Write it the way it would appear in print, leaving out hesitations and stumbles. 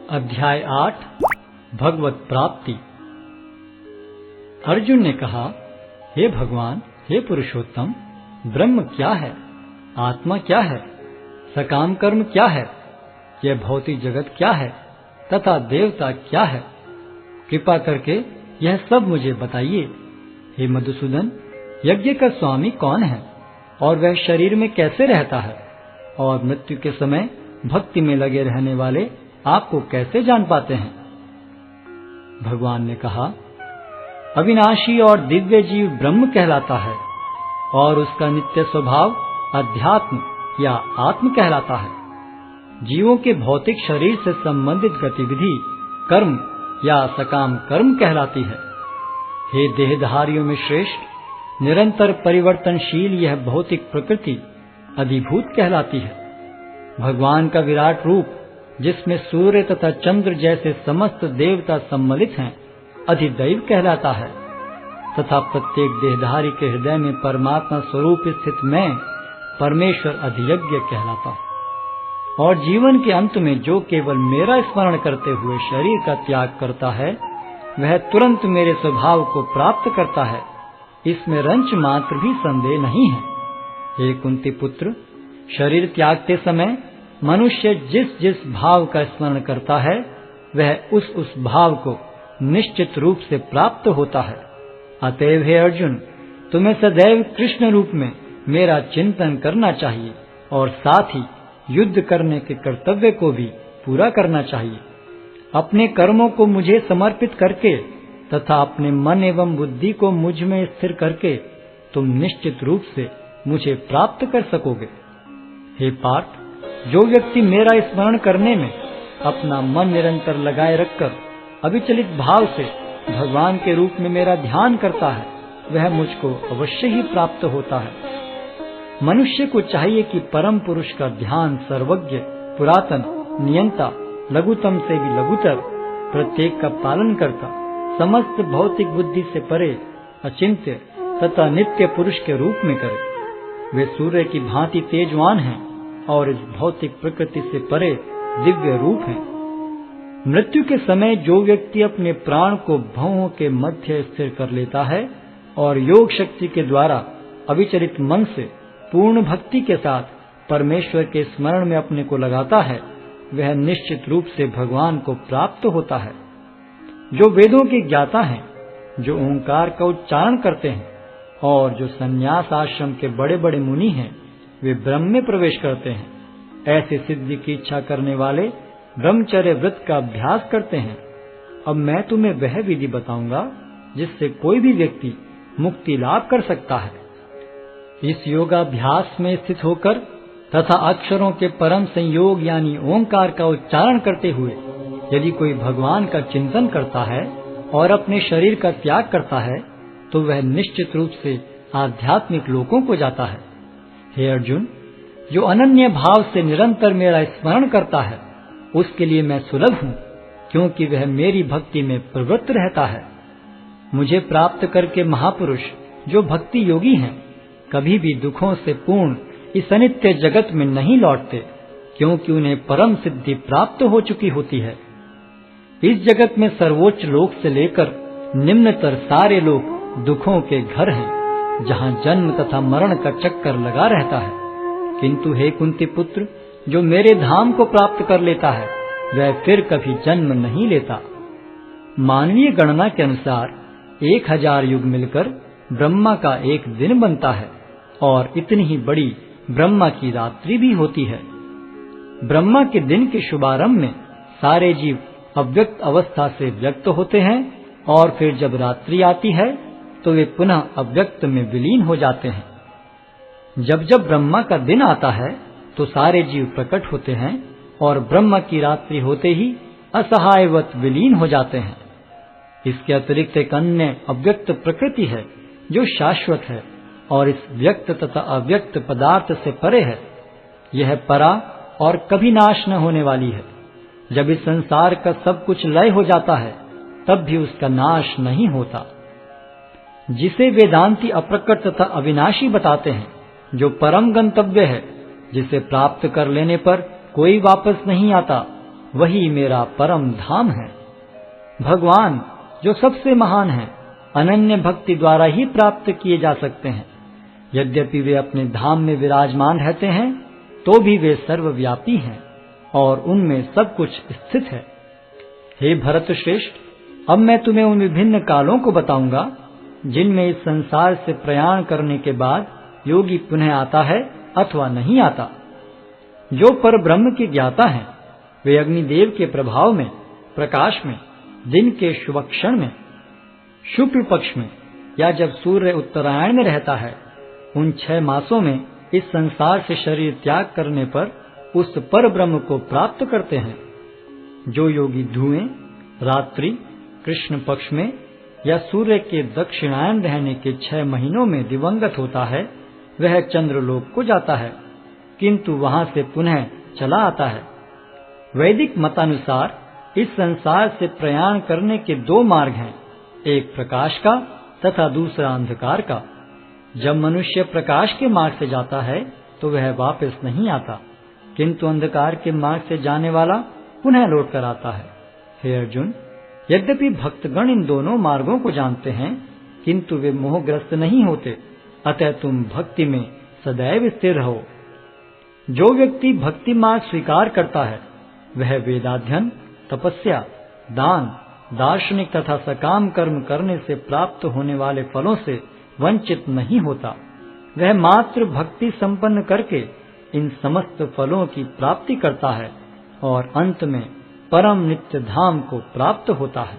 अध्याय 8 भगवत प्राप्ति। अर्जुन ने कहा, हे भगवान, हे पुरुषोत्तम, ब्रह्म क्या है, आत्मा क्या है, सकाम कर्म क्या है, यह भौतिक जगत क्या है तथा देवता क्या है? कृपा करके यह सब मुझे बताइए। हे मधुसूदन, यज्ञ का स्वामी कौन है और वह शरीर में कैसे रहता है, और मृत्यु के समय भक्ति में लगे रहने वाले आपको कैसे जान पाते हैं? भगवान ने कहा, अविनाशी और दिव्य जीव ब्रह्म कहलाता है और उसका नित्य स्वभाव अध्यात्म या आत्म कहलाता है। जीवों के भौतिक शरीर से संबंधित गतिविधि कर्म या सकाम कर्म कहलाती है। हे देहधारियों में श्रेष्ठ, निरंतर परिवर्तनशील यह भौतिक प्रकृति अधिभूत कहलाती है। भगवान का विराट रूप, जिसमें सूर्य तथा चंद्र जैसे समस्त देवता सम्मिलित हैं, अधिदैव कहलाता है तथा प्रत्येक देहधारी के हृदय में परमात्मा स्वरूप स्थित मैं परमेश्वर अधियज्ञ कहलाता है। और जीवन के अंत में जो केवल मेरा स्मरण करते हुए शरीर का त्याग करता है, वह तुरंत मेरे स्वभाव को प्राप्त करता है। इसमें रंच मात्र भी संदेह नहीं है। हे कुंती पुत्र, शरीर त्यागते समय मनुष्य जिस जिस भाव का स्मरण करता है, वह उस भाव को निश्चित रूप से प्राप्त होता है। अतएव हे अर्जुन, तुम्हें सदैव कृष्ण रूप में मेरा चिंतन करना चाहिए और साथ ही युद्ध करने के कर्तव्य को भी पूरा करना चाहिए। अपने कर्मों को मुझे समर्पित करके तथा अपने मन एवं बुद्धि को मुझ में स्थिर करके तुम निश्चित रूप से मुझे प्राप्त कर सकोगे। हे पार्थ, जो व्यक्ति मेरा स्मरण करने में अपना मन निरंतर लगाए रखकर अविचलित भाव से भगवान के रूप में मेरा ध्यान करता है, वह मुझको अवश्य ही प्राप्त होता है। मनुष्य को चाहिए कि परम पुरुष का ध्यान सर्वज्ञ, पुरातन, नियंता, लघुतम से भी लघुतर, प्रत्येक का पालन करता, समस्त भौतिक बुद्धि से परे, अचिंत्य तथा नित्य पुरुष के रूप में करे। वे सूर्य की भांति तेजवान हैं और इस भौतिक प्रकृति से परे दिव्य रूप हैं। मृत्यु के समय जो व्यक्ति अपने प्राण को भौहों के मध्य स्थिर कर लेता है और योग शक्ति के द्वारा अविचलित मन से पूर्ण भक्ति के साथ परमेश्वर के स्मरण में अपने को लगाता है, वह निश्चित रूप से भगवान को प्राप्त होता है। जो वेदों के ज्ञाता हैं, जो ओंकार का उच्चारण करते हैं और जो संन्यास आश्रम के बड़े बड़े मुनि हैं, वे ब्रह्म में प्रवेश करते हैं। ऐसे सिद्धि की इच्छा करने वाले ब्रह्मचर्य व्रत का अभ्यास करते हैं। अब मैं तुम्हें वह विधि बताऊंगा जिससे कोई भी व्यक्ति मुक्ति लाभ कर सकता है। इस योगाभ्यास में स्थित होकर तथा अक्षरों के परम संयोग यानी ओंकार का उच्चारण करते हुए यदि कोई भगवान का चिंतन करता है और अपने शरीर का त्याग करता है, तो वह निश्चित रूप से आध्यात्मिक लोकों को जाता है। हे अर्जुन, जो अनन्य भाव से निरंतर मेरा स्मरण करता है, उसके लिए मैं सुलभ हूँ, क्योंकि वह मेरी भक्ति में प्रवृत्त रहता है। मुझे प्राप्त करके महापुरुष जो भक्ति योगी हैं, कभी भी दुखों से पूर्ण इस अनित्य जगत में नहीं लौटते, क्योंकि उन्हें परम सिद्धि प्राप्त हो चुकी होती है। इस जगत में सर्वोच्च लोक से लेकर निम्नतर सारे लोक दुखों के घर हैं, जहाँ जन्म तथा मरण का चक्कर लगा रहता है। किंतु हे कुंती पुत्र, जो मेरे धाम को प्राप्त कर लेता है, वह फिर कभी जन्म नहीं लेता। मानवीय गणना के अनुसार 1000 युग मिलकर ब्रह्मा का एक दिन बनता है और इतनी ही बड़ी ब्रह्मा की रात्रि भी होती है। ब्रह्मा के दिन के शुभारंभ में सारे जीव अव्यक्त अवस्था से व्यक्त होते हैं और फिर जब रात्रि आती है तो वे पुनः अव्यक्त में विलीन हो जाते हैं। जब जब ब्रह्मा का दिन आता है तो सारे जीव प्रकट होते हैं और ब्रह्मा की रात्रि होते ही असहायवत विलीन हो जाते हैं। इसके अतिरिक्त एक अन्य अव्यक्त प्रकृति है जो शाश्वत है और इस व्यक्त तथा अव्यक्त पदार्थ से परे है। यह परा और कभी नाश न होने वाली है। जब इस संसार का सब कुछ लय हो जाता है, तब भी उसका नाश नहीं होता। जिसे वेदांती अप्रकट तथा अविनाशी बताते हैं, जो परम गंतव्य है, जिसे प्राप्त कर लेने पर कोई वापस नहीं आता वही मेरा परम धाम है। भगवान जो सबसे महान है, अनन्य भक्ति द्वारा ही प्राप्त किए जा सकते हैं। यद्यपि वे अपने धाम में विराजमान रहते हैं, तो भी वे सर्वव्यापी हैं और उनमें सब कुछ स्थित है। हे भरत श्रेष्ठ, अब मैं तुम्हें उन विभिन्न कालों को बताऊंगा जिनमें इस संसार से प्रयाण करने के बाद योगी पुनः आता है अथवा नहीं आता। जो पर ब्रह्म के ज्ञाता हैं, वे अग्निदेव के प्रभाव में, प्रकाश में, दिन के शुभ क्षण में, शुक्ल पक्ष में या जब सूर्य उत्तरायण में रहता है, उन 6 मासों में इस संसार से शरीर त्याग करने पर उस पर ब्रह्म को प्राप्त करते हैं। जो योगी धुएं, रात्रि, कृष्ण पक्ष में या सूर्य के दक्षिणायन रहने के 6 महीनों में दिवंगत होता है, वह चंद्रलोक को जाता है, किंतु वहां से पुनः चला आता है। वैदिक मतानुसार इस संसार से प्रयाण करने के 2 मार्ग हैं, एक प्रकाश का तथा दूसरा अंधकार का। जब मनुष्य प्रकाश के मार्ग से जाता है तो वह वापस नहीं आता, किंतु अंधकार के मार्ग से जाने वाला पुनः लौट कर आता है। हे अर्जुन, यद्यपि भक्तगण इन दोनों मार्गों को जानते हैं, किंतु वे मोहग्रस्त नहीं होते, अतः तुम भक्ति में सदैव स्थिर रहो। जो व्यक्ति भक्ति मार्ग स्वीकार करता है, वह वेदाध्ययन, तपस्या, दान, दार्शनिक तथा सकाम कर्म करने से प्राप्त होने वाले फलों से वंचित नहीं होता। वह मात्र भक्ति संपन्न करके इन समस्त फलों की प्राप्ति करता है और अंत में परम नित्य धाम को प्राप्त होता है।